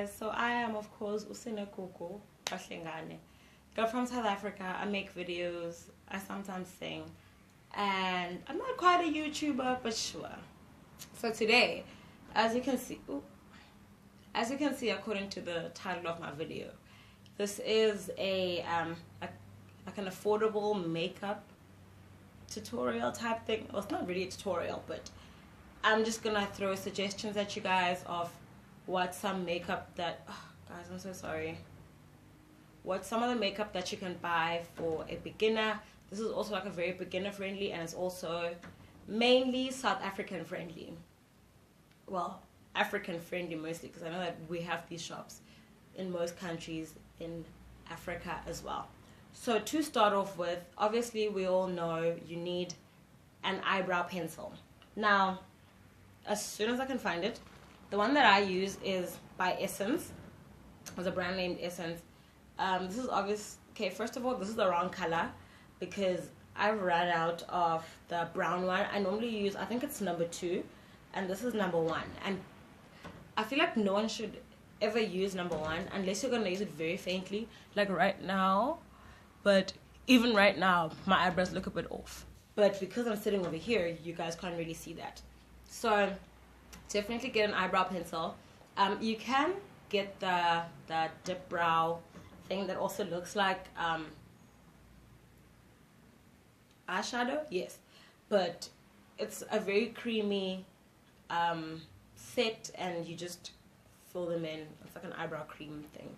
guys, so I am of course Sinegugu Hlengane, girl from South Africa. I make videos, I sometimes sing, and I'm not quite a YouTuber, but sure. So today, as you can see according to the title of my video, this is like an affordable makeup tutorial type thing. Well, it's not really a tutorial, but I'm just gonna throw suggestions at you guys of what some makeup that guys, I'm so sorry, what some of the makeup that you can buy for a beginner. This is also like a very beginner friendly, and it's also mainly South African friendly. Well, African friendly mostly, because I know that we have these shops in most countries in Africa as well. So to start off with, obviously we all know you need an eyebrow pencil. Now, as soon as I can find it, the one that I use is by Essence. It's a brand named Essence. This is obvious. Okay, first of all, this is the wrong color because I've run out of the brown one. I normally use, I think it's number 2, and this is number 1. And I feel like no one should ever use number 1 unless you're gonna use it very faintly, like right now. But even right now, my eyebrows look a bit off. But because I'm sitting over here, you guys can't really see that. So definitely get an eyebrow pencil. You can get the dip brow thing that also looks like eyeshadow, yes, but it's a very creamy set, and you just fill them in. It's like an eyebrow cream thing.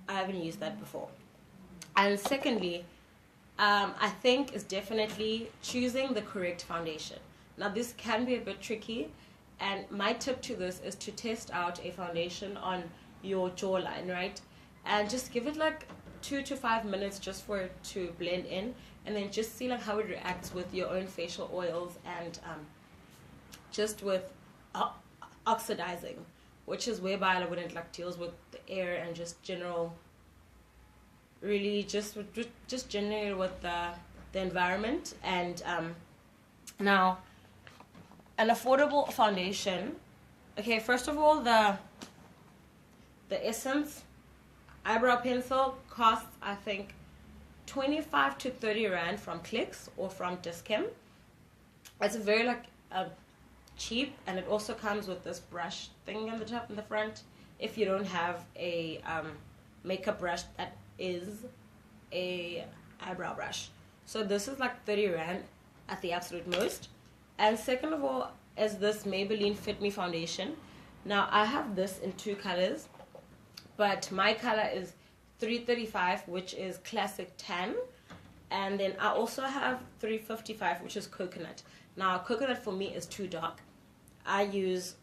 I haven't used that before. And secondly, I think is definitely choosing the correct foundation. Now this can be a bit tricky, and my tip to this is to test out a foundation on your jawline, right? And just give it like 2 to 5 minutes just for it to blend in, and then just see like how it reacts with your own facial oils and just with oxidizing, which is whereby when it like deals with the air and just general, really just generally with the environment. And now an affordable foundation. Okay, first of all, the Essence eyebrow pencil costs, I think, 25 to 30 rand from Clicks or from Discount. It's very like cheap, and it also comes with this brush thing on the top and the front if you don't have a makeup brush that is a eyebrow brush. So this is like 30 rand at the absolute most. And second of all is this Maybelline Fit Me foundation. Now I have this in 2 colors, but my color is 335, which is classic tan, and then I also have 355, which is coconut. Now coconut for me is too dark. I use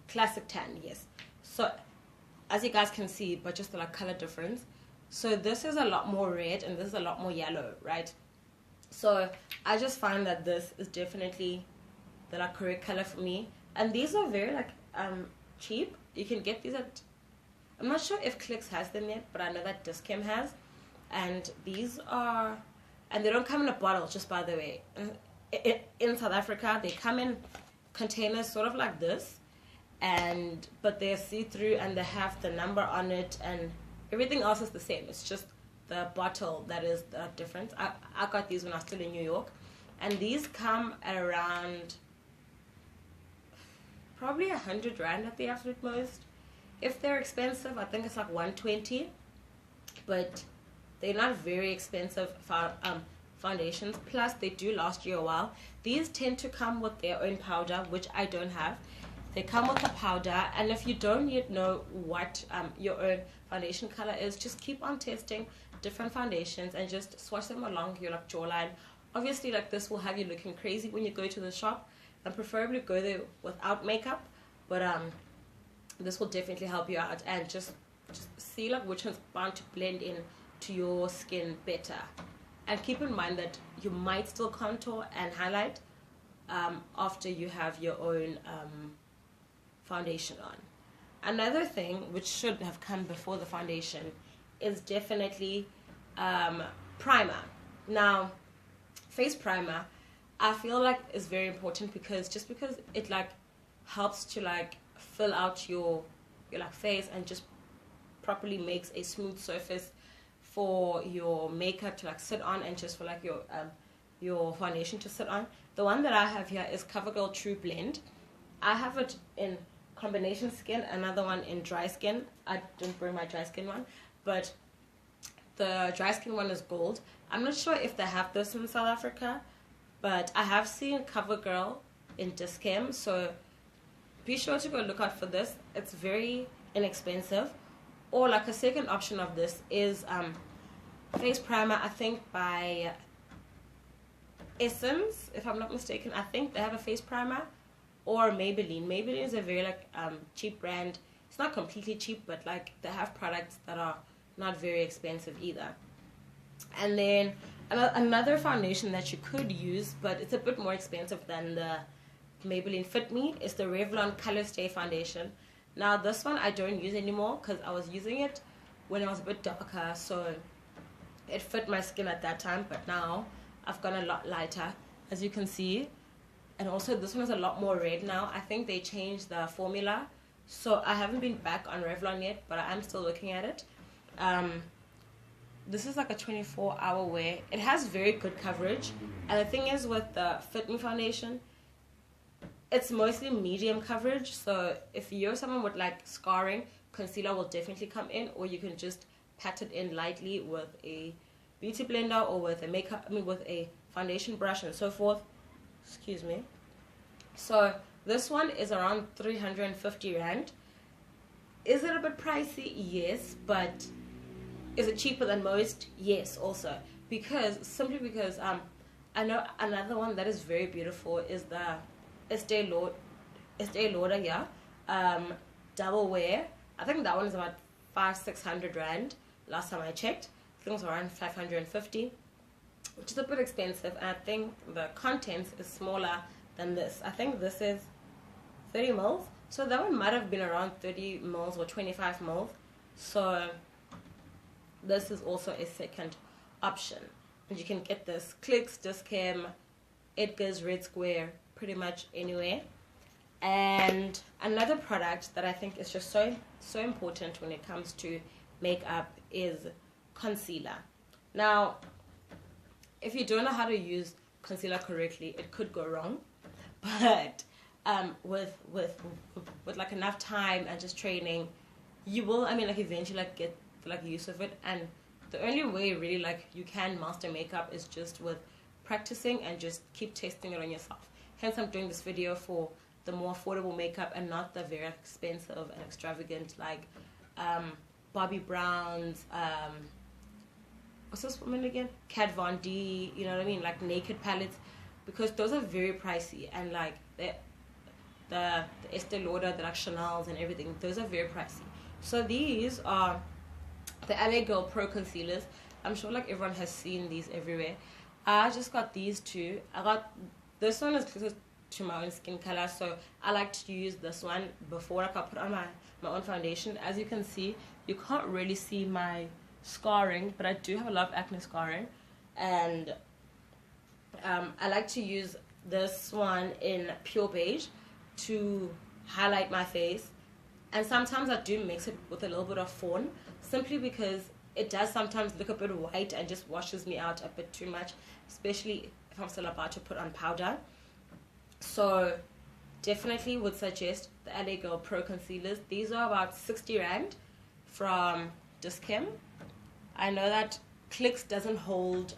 classic tan, yes. So as you guys can see, but just the like color difference. So this is a lot more red and this is a lot more yellow, right? So I just find that this is definitely the like correct color for me. And these are very like cheap. You can get these at, I'm not sure if Clicks has them yet, but I know that Discam has. And these are, and they don't come in a bottle, just by the way. In South Africa, they come in containers sort of like this, but they're see-through and they have the number on it, and everything else is the same. It's just the bottle that is the difference. I got these when I was still in New York, and these come at around probably 100 rand at the absolute most. If they're expensive, I think it's like 120, but they're not very expensive foundations. Plus they do last you a while. These tend to come with their own powder, which I don't have. They come with a powder, and if you don't yet know what your own foundation color is, just keep on testing different foundations and just swatch them along your like jawline. Obviously, like this will have you looking crazy when you go to the shop, and preferably go there without makeup, but this will definitely help you out, and just see like which one's bound to blend in to your skin better. And keep in mind that you might still contour and highlight after you have your own foundation on. Another thing which should have come before the foundation is definitely primer. Now face primer, I feel like is very important because it like helps to like fill out your like face and just properly makes a smooth surface for your makeup to like sit on, and just for like your foundation to sit on. The one that I have here is CoverGirl True Blend. I have it in combination skin, another one in dry skin. I didn't bring my dry skin one, but the dry skin one is gold. I'm not sure if they have this in South Africa, but I have seen CoverGirl in Discam, so be sure to go look out for this. It's very inexpensive. Or like a second option of this is face primer, I think by Essence, if I'm not mistaken. I think they have a face primer. Or Maybelline. Maybelline is a very like cheap brand. It's not completely cheap, but like they have products that are not very expensive either. And then another foundation that you could use, but it's a bit more expensive than the Maybelline Fit Me, is the Revlon Color Stay Foundation. Now this one I don't use anymore because I was using it when I was a bit darker, so it fit my skin at that time, but now I've gone a lot lighter, as you can see. And also this one is a lot more red now. I think they changed the formula, so I haven't been back on Revlon yet, but I'm still looking at it. This is like a 24-hour wear. It has very good coverage, and the thing is with the Fit Me foundation, it's mostly medium coverage, so if you're someone with like scarring, concealer will definitely come in, or you can just pat it in lightly with a beauty blender or with a with a foundation brush and so forth. Excuse me. So this one is around 350 rand. Is it a bit pricey? Yes, but is it cheaper than most? Yes, also, simply because I know another one that is very beautiful is the Estee Lauder, yeah, double wear. I think that one is about 500-600 rand last time I checked. I think it was around 550, which is a bit expensive, and I think the contents is smaller than this. I think this is 30 mils, so that one might have been around 30 mils or 25 mils. So this is also a second option, and you can get this Clicks, Discam, Edgar's, Red Square, pretty much anywhere. And another product that I think is just so important when it comes to makeup is concealer. Now, if you don't know how to use concealer correctly, it could go wrong, but with like enough time and just training, you will eventually like get like use of it. And the only way really like you can master makeup is just with practicing and just keep testing it on yourself. Hence I'm doing this video for the more affordable makeup and not the very expensive and extravagant like Bobbi Brown's, what's this woman again? Kat Von D, you know what I mean? Like naked palettes, because those are very pricey, and like the Estee Lauder, the like Chanel's and everything, those are very pricey. So these are the LA Girl Pro Concealers. I'm sure like everyone has seen these everywhere. I just got these two. I got this one is closer to my own skin color, so I like to use this one before I put on my own foundation. As you can see, you can't really see my scarring, but I do have a lot of acne scarring, and I like to use this one in pure beige to highlight my face, and sometimes I do mix it with a little bit of fawn, simply because it does sometimes look a bit white and just washes me out a bit too much, especially if I'm still about to put on powder. So definitely would suggest the LA Girl Pro Concealers. These are about 60 rand from Discam. I know that Clicks doesn't hold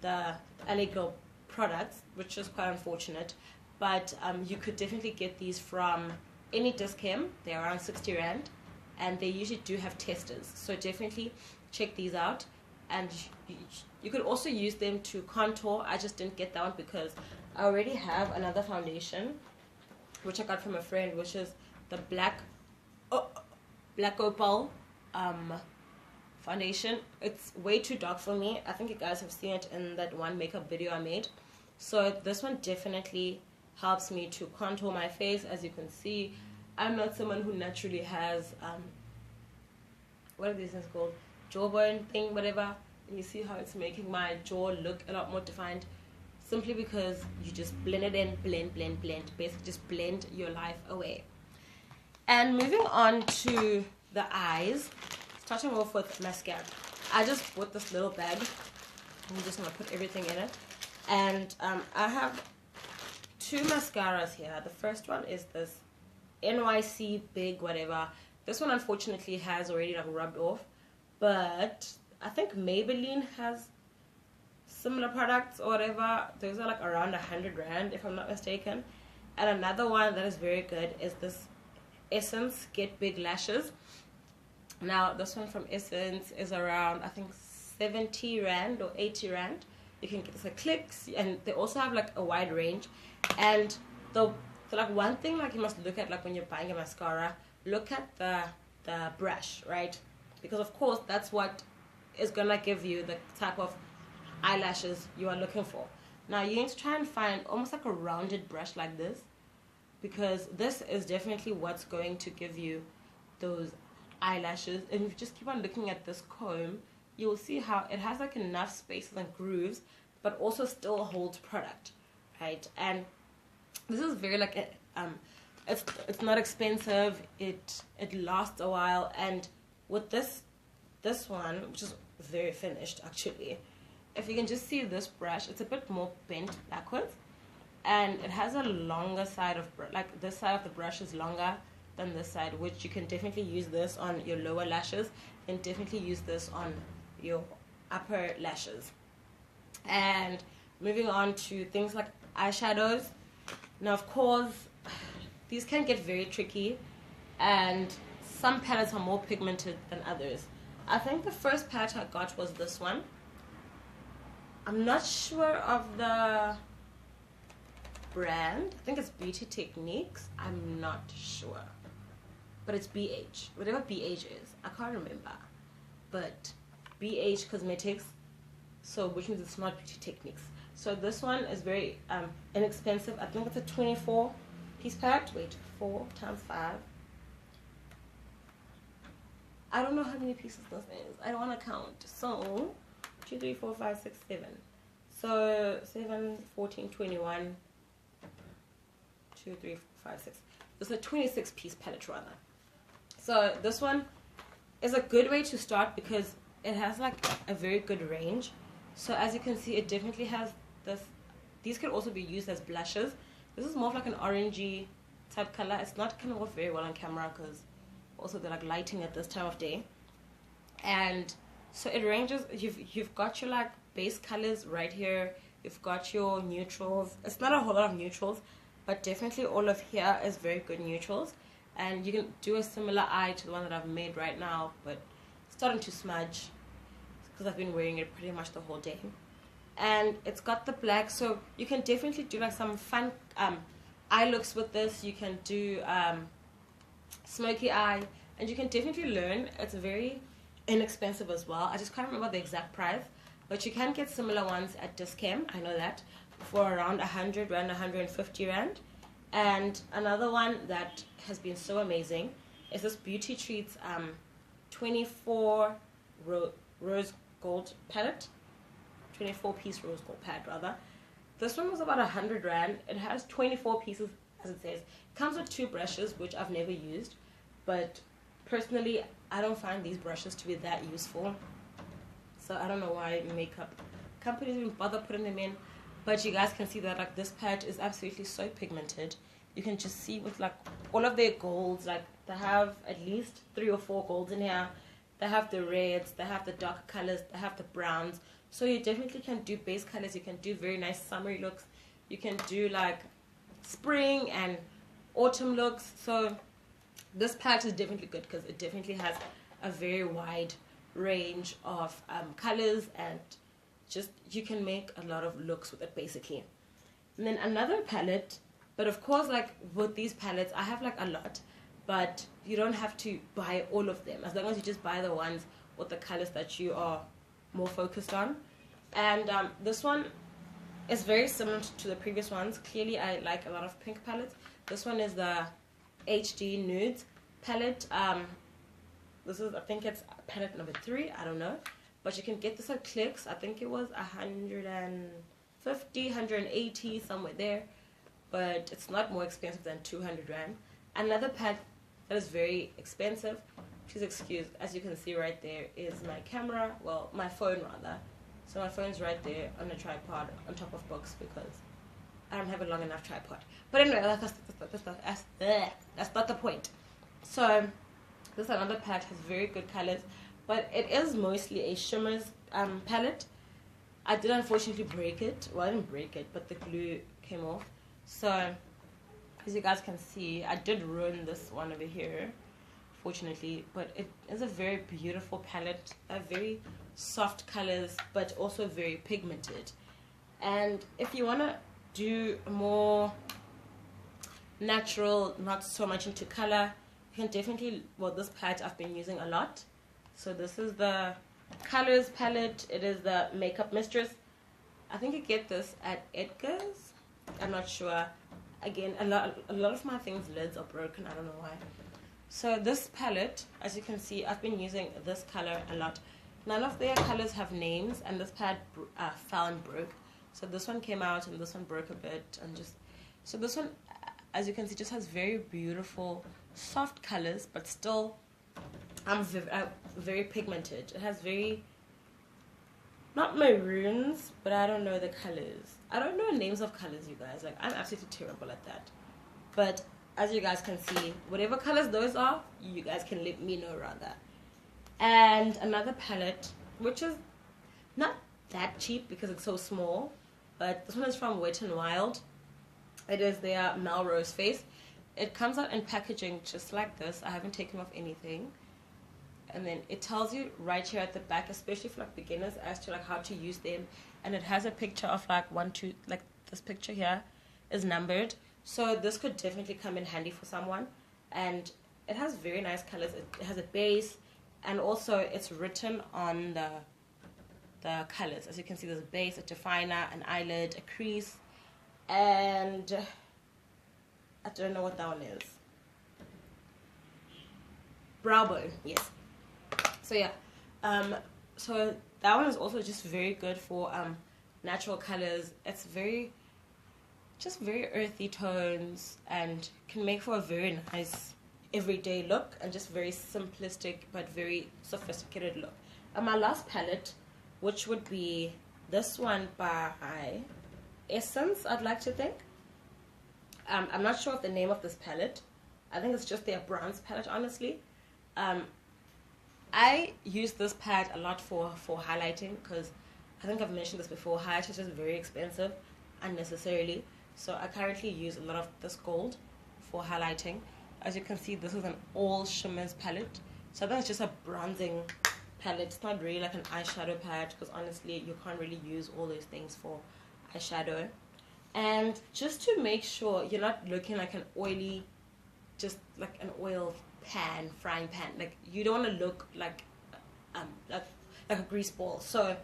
the LA Girl products, which is quite unfortunate, but you could definitely get these from any Discam. They're around 60 rand, and they usually do have testers, so definitely check these out. And you could also use them to contour. I just didn't get that one because I already have another foundation which I got from a friend, which is the Black Opal foundation. It's way too dark for me. I think you guys have seen it in that one makeup video I made. So this one definitely helps me to contour my face. As you can see, I'm not someone who naturally has what are these things called, jawbone thing, whatever. And you see how it's making my jaw look a lot more defined. simply because you just blend it in, blend, basically just blend your life away. And moving on to the eyes, starting off with mascara. I just bought this little bag. I'm just going to put everything in it. And I have two mascaras here. The first one is this NYC Big whatever. This one unfortunately has already like rubbed off, but I think Maybelline has similar products or whatever. Those are like around 100 rand if I'm not mistaken. And another one that is very good is this Essence Get Big Lashes. Now this one from Essence is around I think 70 rand or 80 rand. You can get this at Clicks, and they also have like a wide range. And so like one thing like you must look at like when you're buying a mascara, look at the brush, right? Because of course that's what is gonna give you the type of eyelashes you are looking for. Now you need to try and find almost like a rounded brush like this, because this is definitely what's going to give you those eyelashes. And if you just keep on looking at this comb, you will see how it has like enough spaces and grooves but also still holds product, right? And this is very like it's not expensive, it lasts a while. And with this one, which is very finished actually, if you can just see this brush, it's a bit more bent backwards, and it has a longer side of like this side of the brush is longer than this side, which you can definitely use this on your lower lashes and definitely use this on your upper lashes. And moving on to things like eyeshadows. Now of course these can get very tricky, and some palettes are more pigmented than others. I think the first palette I got was this one. I'm not sure of the brand. I think it's Beauty Techniques. I'm not sure, but it's BH, whatever BH is, I can't remember, but BH Cosmetics, so which means it's not Beauty Techniques. So this one is very inexpensive. I think it's a 24 piece palette. Wait, 4 times 5, I don't know how many pieces this is, I don't want to count. So 2, 3, 4, 5, 6, 7, so 7, 14, 21, 2, 3, 4, 5, 6. It's a 26 piece palette rather. So this one is a good way to start because it has like a very good range. So as you can see, it definitely has this. These can also be used as blushes. This is more of like an orangey type color. It's not coming off very well on camera because also they're like lighting at this time of day. And so it ranges. You've got your like base colors right here. You've got your neutrals. It's not a whole lot of neutrals, but definitely all of here is very good neutrals. And you can do a similar eye to the one that I've made right now, but it's starting to smudge because I've been wearing it pretty much the whole day. And it's got the black, so you can definitely do like some fun eye looks with this. You can do smoky eye, and you can definitely learn. It's very inexpensive as well. I just can't remember the exact price, but you can get similar ones at Discam, I know that, for around 100 rand, 150 rand. And another one that has been so amazing is this Beauty Treats 24 rose gold palette, 24 piece rose gold palette rather. This one was about 100 rand. It has 24 pieces, as it says. It comes with 2 brushes, which I've never used, but personally I don't find these brushes to be that useful, so I don't know why makeup companies even bother putting them in. But you guys can see that like this palette is absolutely so pigmented. You can just see with like all of their golds, like they have at least 3 or 4 golds in here. They have the reds, they have the darker colors, they have the browns. So you definitely can do base colors. You can do very nice summery looks. You can do like spring and autumn looks. So this palette is definitely good because it definitely has a very wide range of colors, and just you can make a lot of looks with it basically. And then another palette, but of course like with these palettes I have like a lot, but you don't have to buy all of them as long as you just buy the ones with the colors that you are more focused on. And this one is very similar to the previous ones. Clearly I like a lot of pink palettes. This one is the HD Nudes palette. This is, I think it's palette number 3, I don't know, but you can get this at Clicks. I think it was 100 and 150, 180, somewhere there, but it's not more expensive than 200 rand. Another palette that is very expensive, please excuse, as you can see right there, is my camera, well, my phone rather. So my phone's right there on a tripod on top of books because I don't have a long enough tripod. But anyway, that's not the point. So this another palette has very good colors, but it is mostly a shimmers palette. I did unfortunately break it. Well, I didn't break it, but the glue came off. So as you guys can see, I did ruin this one over here, fortunately, but it is a very beautiful palette, a very soft colors, but also very pigmented. And if you want to do more natural, not so much into color, you can definitely, well, this palette I've been using a lot. So this is the colors palette. It is the Makeup Mistress. I think you get this at Edgar's, I'm not sure. Again, a lot of my things lids are broken, I don't know why. So this palette, as you can see, I've been using this color a lot. None of their colors have names, and this palette fell and broke. So this one came out and this one broke a bit, and just, so this one, as you can see, just has very beautiful soft colors, but still very pigmented. It has very, not maroons, but I don't know the colors. I don't know names of colors, you guys. Like, I'm absolutely terrible at that. But as you guys can see, whatever colors those are, you guys can let me know rather. And another palette, which is not that cheap because it's so small, but this one is from Wet n Wild. It is their Melrose Face. It comes out in packaging just like this. I haven't taken off anything. And then it tells you right here at the back, especially for like beginners, as to like how to use them. And it has a picture of like 1, 2, like this picture here is numbered. So this could definitely come in handy for someone. And it has very nice colors. It has a base, and also it's written on the colors. As you can see, there's a base, a definer, an eyelid, a crease, and I don't know what that one is. Brow bone, yes. So yeah, so that one is also just very good for natural colors. It's just very earthy tones, and can make for a very nice everyday look, and just very simplistic but very sophisticated look. And my last palette, which would be this one by Essence, I'd like to think. I'm not sure of the name of this palette. I think it's just their bronze palette, honestly. I use this palette a lot for highlighting, because I think I've mentioned this before. Highlight is just very expensive unnecessarily. So I currently use a lot of this gold for highlighting. As you can see, this is an all shimmers palette. So I think it's just a bronzing palette. It's not really like an eyeshadow palette, because honestly, you can't really use all those things for eyeshadow. And just to make sure you're not looking like an oily, just like an oil pan, frying pan. Like, you don't want to look like a grease ball. So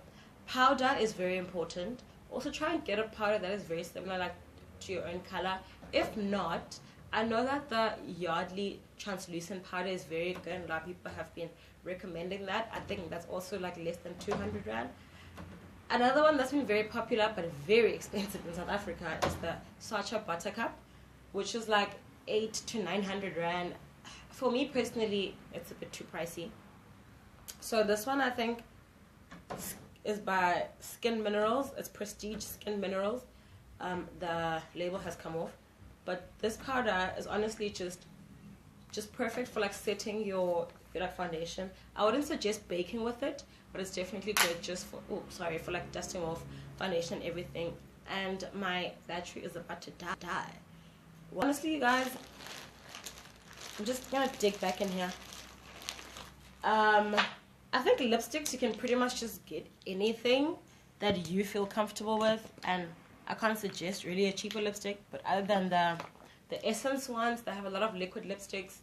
powder is very important. Also try and get a powder that is very similar like to your own color. If not, I know that the Yardley translucent powder is very good, and a lot of people have been recommending that. I think that's also like less than 200 rand. Another one that's been very popular but very expensive in South Africa is the Sacha Buttercup, which is like 800 to 900 rand. For me personally, it's a bit too pricey. So this one, I think, is by Skin Minerals. It's Prestige Skin Minerals. The label has come off, but this powder is honestly just perfect for like setting your like foundation. I wouldn't suggest baking with it, but it's definitely good just for for like dusting off foundation and everything. And my battery is about to die. Well, honestly, you guys, I'm just gonna dig back in here. I think lipsticks, you can pretty much just get anything that you feel comfortable with, and I can't suggest really a cheaper lipstick. But other than the Essence ones, they have a lot of liquid lipsticks.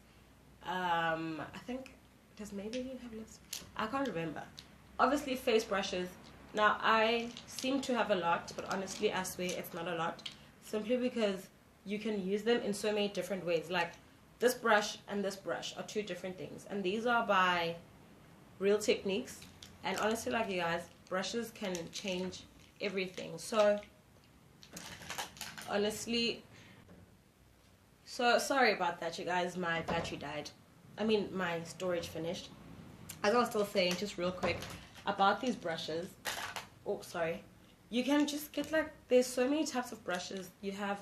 I think, does Maybelline have lipstick? I can't remember. Obviously face brushes. Now I seem to have a lot, but honestly I swear it's not a lot, simply because you can use them in so many different ways. Like this brush and this brush are two different things, and these are by Real Techniques. And honestly, like, you guys, brushes can change everything. So honestly, so sorry about that, you guys. My battery died. I mean, my storage finished. As I was still saying, just real quick about these brushes. Oh, sorry. You can just get like, there's so many types of brushes. You have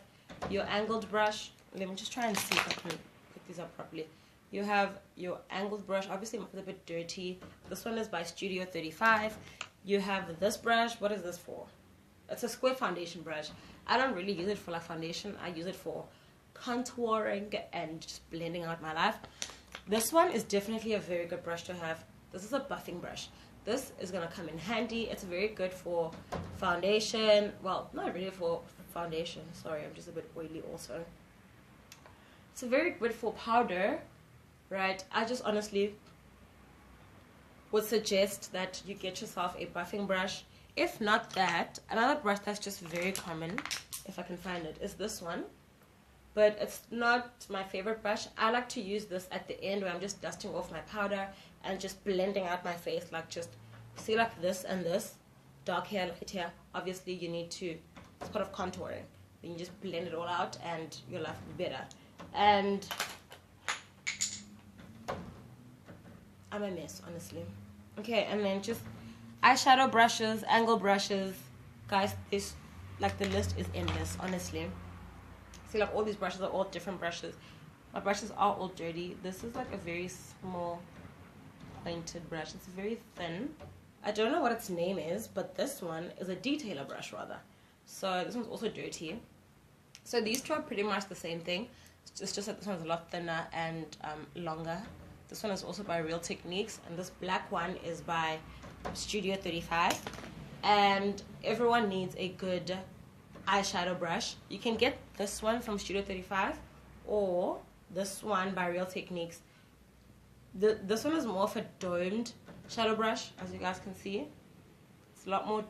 your angled brush. Let me just try and see if I can pick these up properly. You have your angled brush. Obviously, it's a bit dirty. This one is by Studio 35. You have this brush. What is this for? It's a square foundation brush. I don't really use it for like foundation. I use it for contouring and just blending out my life. This one is definitely a very good brush to have. This is a buffing brush. This is going to come in handy. It's very good for foundation. Well, not really for foundation. Sorry, I'm just a bit oily also. It's very good for powder, right? I just honestly would suggest that you get yourself a buffing brush. If not that, another brush that's just very common, if I can find it, is this one. But it's not my favorite brush. I like to use this at the end where I'm just dusting off my powder and just blending out my face, like just see like this and this, dark hair, light hair. Obviously you need to, it's part of contouring. Then you just blend it all out and your life will be better. And I'm a mess, honestly. Okay, and then just eyeshadow brushes, angle brushes. Guys, this, like, the list is endless, honestly. See, like, all these brushes are all different brushes. My brushes are all dirty. This is like a very small pointed brush. It's very thin. I don't know what its name is, but this one is a detailer brush rather. So this one's also dirty. So these two are pretty much the same thing. It's just that this one's a lot thinner and longer. This one is also by Real Techniques, and this black one is by Studio 35. And everyone needs a good eyeshadow brush. You can get this one from Studio 35 or this one by Real Techniques. This one is more of a domed shadow brush, as you guys can see. It's a lot more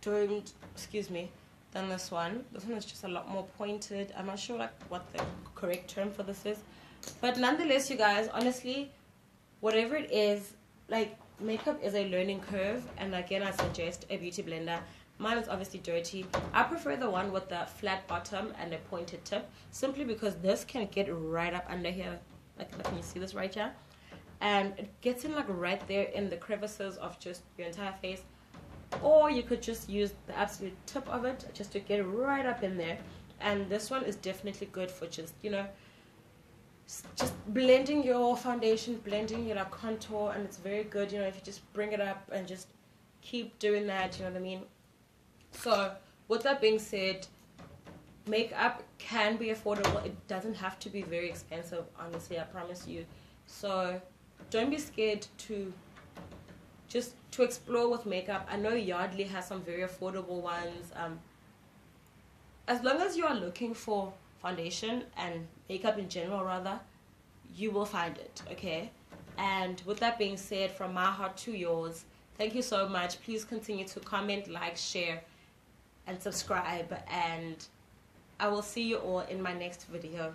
domed, excuse me, than this one. This one is just a lot more pointed. I'm not sure like what the correct term for this is, but nonetheless, you guys, honestly, whatever it is, like, makeup is a learning curve, and again, I suggest a beauty blender. Mine is obviously dirty. I prefer the one with the flat bottom and a pointed tip, simply because this can get right up under here. Like, can you see this right here? And it gets in like right there in the crevices of just your entire face. Or you could just use the absolute tip of it just to get right up in there. And this one is definitely good for just, you know, just blending your foundation, blending your contour, and it's very good, you know, if you just bring it up and just keep doing that, you know what I mean? So with that being said, makeup can be affordable. It doesn't have to be very expensive, honestly, I promise you. So don't be scared to just to explore with makeup. I know Yardley has some very affordable ones. As long as you are looking for foundation and makeup in general rather, you will find it, okay? And with that being said, from my heart to yours, thank you so much. Please continue to comment, like, share, and subscribe, and I will see you all in my next video.